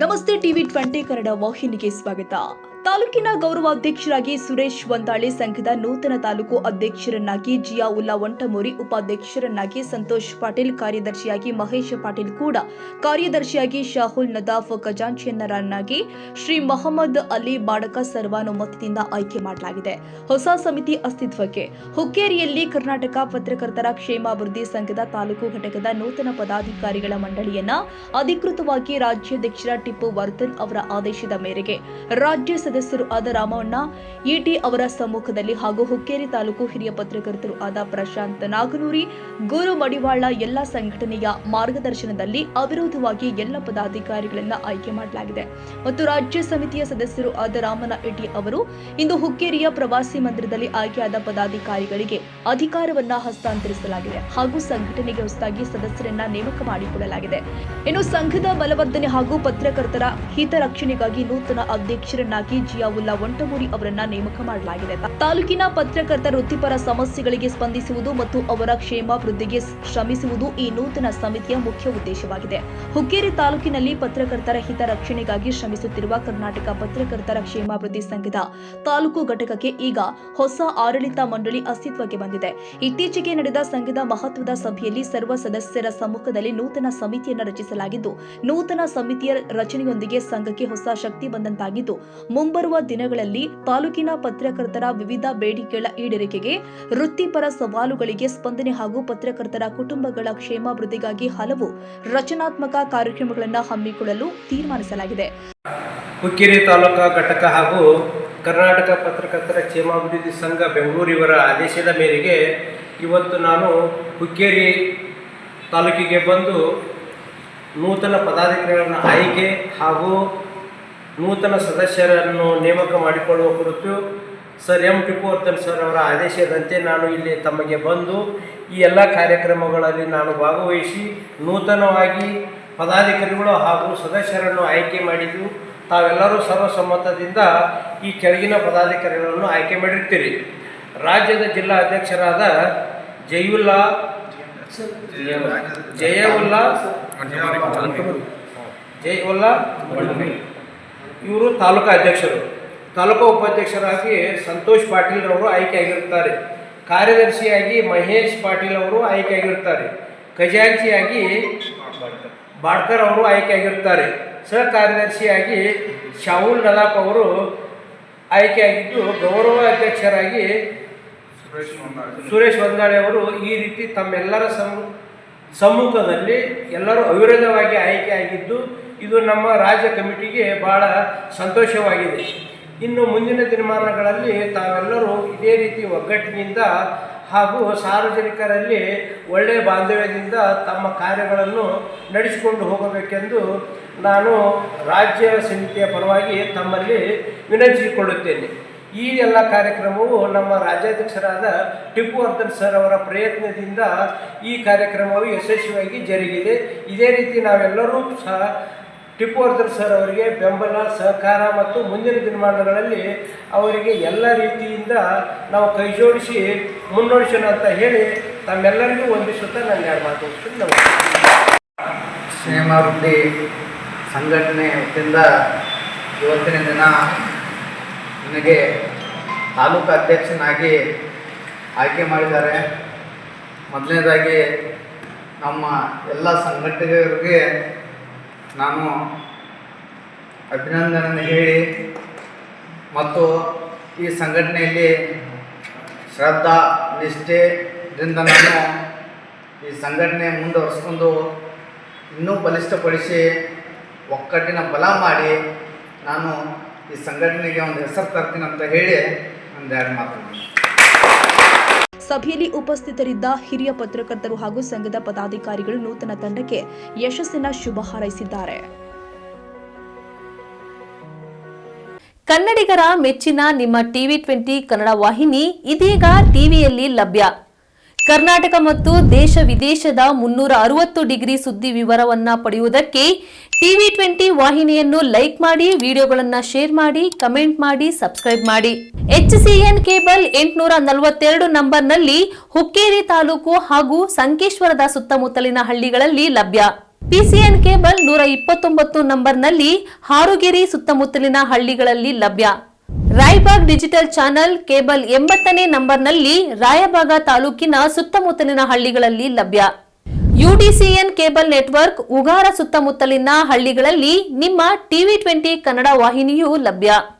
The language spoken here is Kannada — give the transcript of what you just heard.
ನಮಸ್ತೆ ಟಿವಿ 20 ಕನ್ನಡ ವಾಹಿನಿಗೆ ಸ್ವಾಗತ. ತಾಲೂಕಿನ ಗೌರವಾಧ್ಯಕ್ಷರಾಗಿ ಸುರೇಶ್ ವಂತಾಳೆ, ಸಂಘದ ನೂತನ ತಾಲೂಕು ಅಧ್ಯಕ್ಷರನ್ನಾಗಿ ಜಿಯಾವುಲ್ಲಾ ವಂಟಮೂರಿ, ಉಪಾಧ್ಯಕ್ಷರನ್ನಾಗಿ ಸಂತೋಷ್ ಪಾಟೀಲ್, ಕಾರ್ಯದರ್ಶಿಯಾಗಿ ಮಹೇಶ್ ಪಾಟೀಲ್ ಕೂಡ, ಕಾರ್ಯದರ್ಶಿಯಾಗಿ ಶಾಹುಲ್ ನದಾಫ್, ಖಜಾಂಚಿಯನ್ನರನ್ನಾಗಿ ಶ್ರೀ ಮೊಹಮ್ಮದ್ ಅಲಿ ಬಾಡಕ ಸರ್ವಾನುಮತದಿಂದ ಆಯ್ಕೆ ಮಾಡಲಾಗಿದೆ. ಹೊಸ ಸಮಿತಿ ಅಸ್ತಿತ್ವಕ್ಕೆ. ಹುಕ್ಕೇರಿಯಲ್ಲಿ ಕರ್ನಾಟಕ ಪತ್ರಕರ್ತರ ಕ್ಷೇಮಾಭಿವೃದ್ಧಿ ಸಂಘದ ತಾಲೂಕು ಘಟಕದ ನೂತನ ಪದಾಧಿಕಾರಿಗಳ ಮಂಡಳಿಯನ್ನ ಅಧಿಕೃತವಾಗಿ ರಾಜ್ಯಾಧ್ಯಕ್ಷರ ಟಿಪ್ಪು ವರ್ಧನ್ ಅವರ ಆದೇಶದ ಮೇರೆಗೆ ರಾಜ್ಯ ಸದಸ್ಯರು ಆದ ರಾಮಣ್ಣ ಇಟಿ ಅವರ ಸಮ್ಮುಖದಲ್ಲಿ ಹಾಗೂ ಹುಕ್ಕೇರಿ ತಾಲೂಕು ಹಿರಿಯ ಪತ್ರಕರ್ತರು ಆದ ಪ್ರಶಾಂತ್ ನಾಗನೂರಿ, ಗುರು ಮಡಿವಾಳ ಎಲ್ಲ ಸಂಘಟನೆಯ ಮಾರ್ಗದರ್ಶನದಲ್ಲಿ ಅವಿರೋಧವಾಗಿ ಎಲ್ಲ ಪದಾಧಿಕಾರಿಗಳನ್ನ ಆಯ್ಕೆ ಮಾಡಲಾಗಿದೆ ಮತ್ತು ರಾಜ್ಯ ಸಮಿತಿಯ ಸದಸ್ಯರು ಆದ ರಾಮಣ್ಣ ಇಟಿ ಅವರು ಇಂದು ಹುಕ್ಕೇರಿಯ ಪ್ರವಾಸಿ ಮಂದಿರದಲ್ಲಿ ಆಯ್ಕೆಯಾದ ಪದಾಧಿಕಾರಿಗಳಿಗೆ ಅಧಿಕಾರವನ್ನ ಹಸ್ತಾಂತರಿಸಲಾಗಿದೆ ಹಾಗೂ ಸಂಘಟನೆಗೆ ಹೊಸದಾಗಿ ಸದಸ್ಯರನ್ನ ನೇಮಕ ಮಾಡಿಕೊಳ್ಳಲಾಗಿದೆ. ಇನ್ನು ಸಂಘದ ಬಲವರ್ಧನೆ ಹಾಗೂ ಪತ್ರಕರ್ತರ ಹಿತರಕ್ಷಣೆಗಾಗಿ ನೂತನ ಅಧ್ಯಕ್ಷರನ್ನಾಗಿ ಜಿಯಾವುಲ್ಲಾ ವಂಟಮೂರಿ ಅವರನ್ನ ನೇಮಕ ಮಾಡಲಾಗಿದೆ. ತಾಲೂಕಿನ ಪತ್ರಕರ್ತರ ವೃತ್ತಿಪರ ಸಮಸ್ಯೆಗಳಿಗೆ ಸ್ಪಂದಿಸುವುದು ಮತ್ತು ಅವರ ಕ್ಷೇಮಾಭಿವೃದ್ಧಿಗೆ ಶ್ರಮಿಸುವುದು ಈ ನೂತನ ಸಮಿತಿಯ ಮುಖ್ಯ ಉದ್ದೇಶವಾಗಿದೆ. ಹುಕ್ಕೇರಿ ತಾಲೂಕಿನಲ್ಲಿ ಪತ್ರಕರ್ತರ ಹಿತರಕ್ಷಣೆಗಾಗಿ ಶ್ರಮಿಸುತ್ತಿರುವ ಕರ್ನಾಟಕ ಪತ್ರಕರ್ತರ ಕ್ಷೇಮಾಭಿವೃದ್ಧಿ ಸಂಘದ ತಾಲೂಕು ಘಟಕಕ್ಕೆ ಈಗ ಹೊಸ ಆಡಳಿತ ಮಂಡಳಿ ಅಸ್ತಿತ್ವಕ್ಕೆ ಬಂದಿದೆ. ಇತ್ತೀಚೆಗೆ ನಡೆದ ಸಂಘದ ಮಹತ್ವದ ಸಭೆಯಲ್ಲಿ ಸರ್ವ ಸದಸ್ಯರ ಸಮ್ಮುಖದಲ್ಲಿ ನೂತನ ಸಮಿತಿಯನ್ನು ರಚಿಸಲಾಗಿದ್ದು, ನೂತನ ಸಮಿತಿಯ ರಚನೆಯೊಂದಿಗೆ ಸಂಘಕ್ಕೆ ಹೊಸ ಶಕ್ತಿ ಬಂದಂತಾಗಿದ್ದು, ಮುಂಬರುವ ದಿನಗಳಲ್ಲಿ ತಾಲೂಕಿನ ಪತ್ರಕರ್ತರ ವಿವಿಧ ಬೇಡಿಕೆಗಳ ಈಡೇರಿಕೆಗೆ, ವೃತ್ತಿಪರ ಸವಾಲುಗಳಿಗೆ ಸ್ಪಂದನೆ ಹಾಗೂ ಪತ್ರಕರ್ತರ ಕುಟುಂಬಗಳ ಕ್ಷೇಮಾಭಿವೃದ್ಧಿಗಾಗಿ ಹಲವು ರಚನಾತ್ಮಕ ಕಾರ್ಯಕ್ರಮಗಳನ್ನು ಹಮ್ಮಿಕೊಳ್ಳಲು ತೀರ್ಮಾನಿಸಲಾಗಿದೆ. ಹುಕ್ಕೇರಿ ತಾಲೂಕಾ ಘಟಕ ಹಾಗೂ ಕರ್ನಾಟಕ ಪತ್ರಕರ್ತರ ಕ್ಷೇಮಾಭಿವೃದ್ಧಿ ಸಂಘ ಬೆಂಗಳೂರು ಇವರ ಆದೇಶದ ಮೇರೆಗೆ ಇವತ್ತು ನಾನು ಹುಕ್ಕೇರಿ ತಾಲೂಕಿಗೆ ಬಂದು ನೂತನ ಪದಾಧಿಕಾರಿಗಳನ್ನು ಆಯ್ಕೆ ಹಾಗೂ ನೂತನ ಸದಸ್ಯರನ್ನು ನೇಮಕ ಮಾಡಿಕೊಳ್ಳುವ ಕುರಿತು ಸರ್ ಟಿಪ್ಪು ವರ್ಧನ್ ಸರ್ ಅವರ ಆದೇಶದಂತೆ ನಾನು ಇಲ್ಲಿ ತಮಗೆ ಬಂದು ಈ ಎಲ್ಲ ಕಾರ್ಯಕ್ರಮಗಳಲ್ಲಿ ನಾನು ಭಾಗವಹಿಸಿ ನೂತನವಾಗಿ ಪದಾಧಿಕಾರಿಗಳು ಹಾಗೂ ಸದಸ್ಯರನ್ನು ಆಯ್ಕೆ ಮಾಡಿದ್ದು, ತಾವೆಲ್ಲರೂ ಸರ್ವಸಮ್ಮತದಿಂದ ಈ ಕೆಳಗಿನ ಪದಾಧಿಕಾರಿಗಳನ್ನು ಆಯ್ಕೆ ಮಾಡಿರ್ತೀರಿ. ರಾಜ್ಯದ ಜಿಲ್ಲಾ ಅಧ್ಯಕ್ಷರಾದ ಜಯುಲ್ಲಾ ಇವರು ತಾಲೂಕಾ ಅಧ್ಯಕ್ಷರು. ತಾಲೂಕಾ ಉಪಾಧ್ಯಕ್ಷರಾಗಿ ಸಂತೋಷ್ ಪಾಟೀಲ್ ಅವರು ಆಯ್ಕೆಯಾಗಿರುತ್ತಾರೆ. ಕಾರ್ಯದರ್ಶಿಯಾಗಿ ಮಹೇಶ್ ಪಾಟೀಲ್ ಅವರು ಆಯ್ಕೆಯಾಗಿರುತ್ತಾರೆ. ಖಜಾಂಚಿಯಾಗಿ ಬಾಡ್ಕರ್ ಅವರು ಆಯ್ಕೆಯಾಗಿರುತ್ತಾರೆ. ಸಹ ಕಾರ್ಯದರ್ಶಿಯಾಗಿ ಶಾಹುಲ್ ನದಾಫ್ ಅವರು ಆಯ್ಕೆಯಾಗಿದ್ದು, ಗೌರವ ಅಧ್ಯಕ್ಷರಾಗಿ ಸುರೇಶ್ ವಂತಾಳೆ ಅವರು ಈ ರೀತಿ ತಮ್ಮೆಲ್ಲರ ಸಮ್ಮುಖದಲ್ಲಿ ಎಲ್ಲರೂ ಅವಿರೋಧವಾಗಿ ಆಯ್ಕೆಯಾಗಿದ್ದು, ಇದು ನಮ್ಮ ರಾಜ್ಯ ಕಮಿಟಿಗೆ ಭಾಳ ಸಂತೋಷವಾಗಿದೆ. ಇನ್ನು ಮುಂದಿನ ದಿನಮಾನಗಳಲ್ಲಿ ತಾವೆಲ್ಲರೂ ಇದೇ ರೀತಿ ಒಗ್ಗಟ್ಟಿನಿಂದ ಹಾಗೂ ಸಾರ್ವಜನಿಕರಲ್ಲಿ ಒಳ್ಳೆಯ ಬಾಂಧವ್ಯದಿಂದ ತಮ್ಮ ಕಾರ್ಯಗಳನ್ನು ನಡೆಸಿಕೊಂಡು ಹೋಗಬೇಕೆಂದು ನಾನು ರಾಜ್ಯ ಸಮಿತಿಯ ಪರವಾಗಿ ತಮ್ಮಲ್ಲಿ ವಿನಂತಿಸಿಕೊಳ್ಳುತ್ತೇನೆ. ಈ ಎಲ್ಲ ಕಾರ್ಯಕ್ರಮವು ನಮ್ಮ ರಾಜ್ಯಾಧ್ಯಕ್ಷರಾದ ಟಿಪ್ಪು ವರ್ಧನ್ ಸರ್ ಅವರ ಪ್ರಯತ್ನದಿಂದ ಈ ಕಾರ್ಯಕ್ರಮವು ಯಶಸ್ವಿಯಾಗಿ ಜರುಗಿದೆ. ಇದೇ ರೀತಿ ನಾವೆಲ್ಲರೂ ಸಹ ಟಿಪ್ಪು ವರ್ಧನ್ ಸರ್ ಅವರಿಗೆ ಬೆಂಬಲ, ಸಹಕಾರ ಮತ್ತು ಮುಂದಿನ ದಿನಮಾನಗಳಲ್ಲಿ ಅವರಿಗೆ ಎಲ್ಲ ರೀತಿಯಿಂದ ನಾವು ಕೈ ಜೋಡಿಸಿ ಮುನ್ನಡೆಸೋಣ ಅಂತ ಹೇಳಿ ತಮ್ಮೆಲ್ಲರಿಗೂ ವಂದಿಸುತ್ತಾ ನಾನು ಎರಡು ಮಾತಾಡ್ತೀನಿ. ನಮಸ್ಕಾರ. ಕ್ಷೇಮಾಭಿವೃದ್ಧಿ ಸಂಘಟನೆ ವತಿಯಿಂದ ಇವತ್ತಿನ ದಿನ ನನಗೆ ತಾಲೂಕು ಅಧ್ಯಕ್ಷನಾಗಿ ಆಯ್ಕೆ ಮಾಡಿದ್ದಾರೆ. ಮೊದಲನೇದಾಗಿ ನಮ್ಮ ಎಲ್ಲ ಸಂಘಟಕರಿಗೆ ನಾನು ಅಭಿನಂದನೆ ಹೇಳಿ ಮತ್ತು ಈ ಸಂಘಟನೆಯಲ್ಲಿ ಶ್ರದ್ಧಾ ನಿಷ್ಠೆಯಿಂದ ನಾನು ಈ ಸಂಘಟನೆ ಮುಂದುವರಿಸ್ಕೊಂಡು ಇನ್ನೂ ಬಲಿಷ್ಠಪಡಿಸಿ ಒಕ್ಕಟ್ಟಿನ ಬಲ ಮಾಡಿ ನಾನು ಈ ಸಂಘಟನೆಗೆ ಒಂದು ಹೆಸರು ತರ್ತೀನಿ ಅಂತ ಹೇಳಿ ಒಂದೆರಡು ಮಾತಾಡ್ತೀನಿ. ಸಭೆಯಲ್ಲಿ ಉಪಸ್ಥಿತರಿದ್ದ ಹಿರಿಯ ಪತ್ರಕರ್ತರು ಹಾಗೂ ಸಂಘದ ಪದಾಧಿಕಾರಿಗಳು ನೂತನ ತಂಡಕ್ಕೆ ಯಶಸ್ಸಿನ ಶುಭ ಹಾರೈಸಿದ್ದಾರೆ. ಕನ್ನಡಿಗರ ಮೆಚ್ಚಿನ ನಿಮ್ಮ ಟಿವಿ 20 ಕನ್ನಡ ವಾಹಿನಿ ಇದೀಗ ಟಿವಿಯಲ್ಲಿ ಲಭ್ಯ. ಕರ್ನಾಟಕ ಮತ್ತು ದೇಶ ವಿದೇಶದ 360 ಡಿಗ್ರಿ ಸುದ್ದಿ ವಿವರವನ್ನ ಪಡೆಯುವುದಕ್ಕೆ ಟಿವಿ 20 ವಾಹಿನಿಯನ್ನು ಲೈಕ್ ಮಾಡಿ, ವಿಡಿಯೋಗಳನ್ನು ಶೇರ್ ಮಾಡಿ, ಕಮೆಂಟ್ ಮಾಡಿ, ಸಬ್ಸ್ಕ್ರೈಬ್ ಮಾಡಿ. HCN ಕೇಬಲ್ 842 ನಂಬರ್ನಲ್ಲಿ ಹುಕ್ಕೇರಿ ತಾಲೂಕು ಹಾಗೂ ಸಂಕೇಶ್ವರದ ಸುತ್ತಮುತ್ತಲಿನ ಹಳ್ಳಿಗಳಲ್ಲಿ ಲಭ್ಯ. ಪಿಸಿಎನ್ ಕೇಬಲ್ 129 ನಂಬರ್ನಲ್ಲಿ ಹಾರುಗೆರೆ ಸುತ್ತಮುತ್ತಲಿನ ಹಳ್ಳಿಗಳಲ್ಲಿ ಲಭ್ಯ. ರಾಯಬಾಗ್ ಡಿಜಿಟಲ್ ಚಾನೆಲ್ ಕೇಬಲ್ 80ನೇ ನಂಬರ್ನಲ್ಲಿ ರಾಯಬಾಗ ತಾಲೂಕಿನ ಸುತ್ತಮುತ್ತಲಿನ ಹಳ್ಳಿಗಳಲ್ಲಿ ಲಭ್ಯ. ಯುಡಿಸಿಎನ್ ಕೇಬಲ್ ನೆಟ್ವರ್ಕ್ ಉಗಾರ ಸುತ್ತಮುತ್ತಲಿನ ಹಳ್ಳಿಗಳಲ್ಲಿ ನಿಮ್ಮ ಟಿವಿ 20 ಕನ್ನಡ ವಾಹಿನಿಯೂ ಲಭ್ಯ.